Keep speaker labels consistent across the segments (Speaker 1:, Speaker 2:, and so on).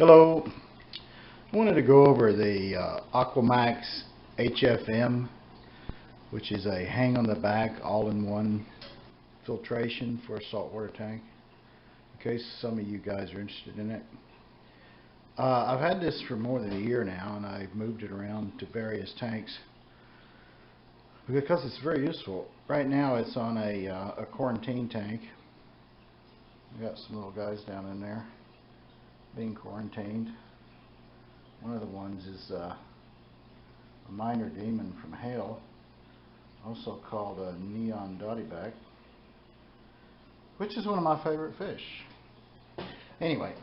Speaker 1: Hello. I wanted to go over the Aquamaxx HF M, which is a hang on the back all-in-one filtration for a saltwater tank, in case some of you guys are interested in it. I've had this for more than a year now, and I've moved it around to various tanks because it's very useful. Right now it's on a quarantine tank. We got some little guys down in there being quarantined. One of the ones is a minor demon from hell, also called a neon dottyback, which is one of my favorite fish. Anyway,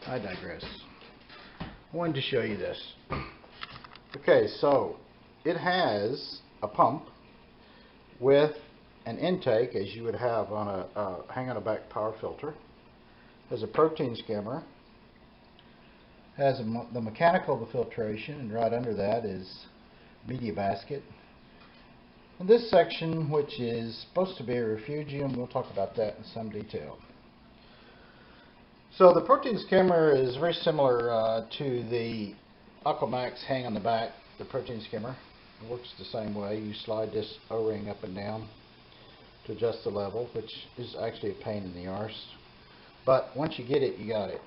Speaker 1: I digress. I wanted to show you this. Okay, so it has a pump with an intake, as you would have on a hang on a back power filter. Has a protein skimmer. Has the mechanical of the filtration, and right under that is media basket. And this section, which is supposed to be a refugium, we'll talk about that in some detail. So the protein skimmer is very similar to the Aquamaxx hang on the back, the protein skimmer. It works the same way. You slide this O-ring up and down to adjust the level, which is actually a pain in the arse. But once you get it, you got it.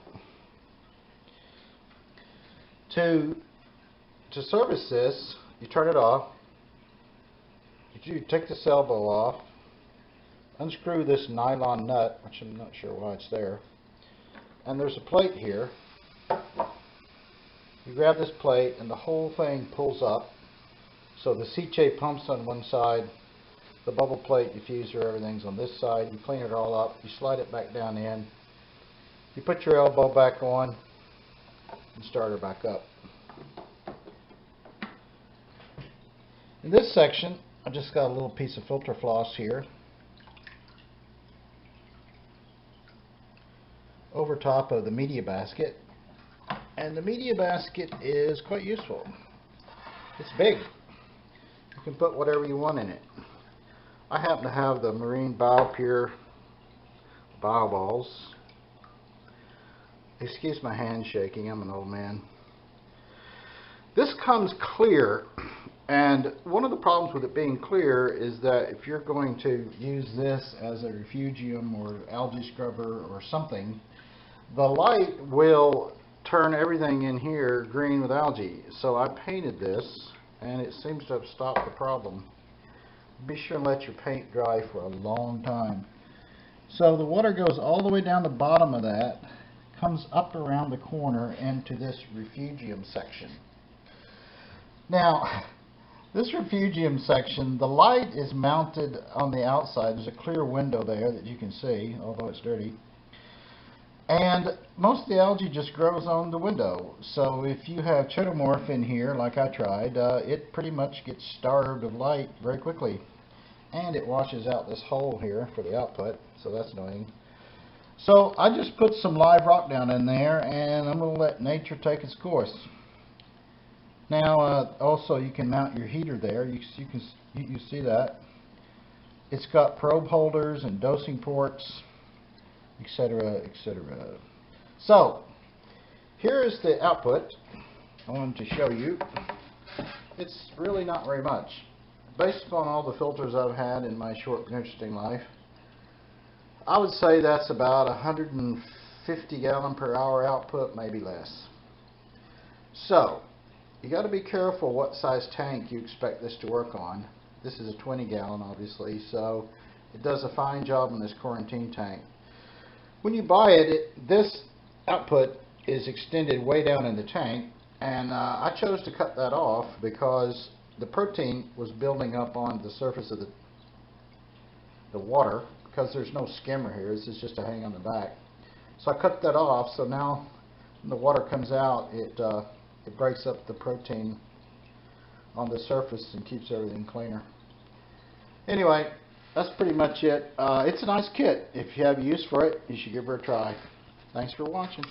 Speaker 1: To service this, you turn it off. You take this elbow off, unscrew this nylon nut, which I'm not sure why it's there, and there's a plate here. You grab this plate and the whole thing pulls up. So the C-shape pump's on one side, the bubble plate, diffuser, everything's on this side. You clean it all up, you slide it back down in, you put your elbow back on and start her back up. In this section, I just got a little piece of filter floss here over top of the media basket, and the media basket is quite useful. It's big. You can put whatever you want in it. I happen to have the Marine BioPure bio balls. Excuse my hand shaking, I'm an old man. This comes clear, and one of the problems with it being clear is that if you're going to use this as a refugium or algae scrubber or something, the light will turn everything in here green with algae. So I painted this, and it seems to have stopped the problem. Be sure and let your paint dry for a long time. So the water goes all the way down the bottom of that, comes up around the corner into this refugium section. Now, this refugium section, the light is mounted on the outside. There's a clear window there that you can see, although it's dirty. And most of the algae just grows on the window. So if you have chitomorph in here, like I tried, it pretty much gets starved of light very quickly. And it washes out this hole here for the output, so that's annoying. So I just put some live rock down in there, and I'm going to let nature take its course. Now, also you can mount your heater there. You see that. It's got probe holders and dosing ports, etc., etc. So here is the output I wanted to show you. It's really not very much. Based upon all the filters I've had in my short and interesting life, I would say that's about 150 gallon per hour output, maybe less. So you got to be careful what size tank you expect this to work on. This is a 20 gallon obviously, so it does a fine job in this quarantine tank. When you buy it, this output is extended way down in the tank, and I chose to cut that off because the protein was building up on the surface of the water, because there's no skimmer here. This is just a hang on the back. So I cut that off, so now when the water comes out, it breaks up the protein on the surface and keeps everything cleaner. Anyway, that's pretty much it. It's a nice kit. If you have use for it, you should give her a try. Thanks for watching.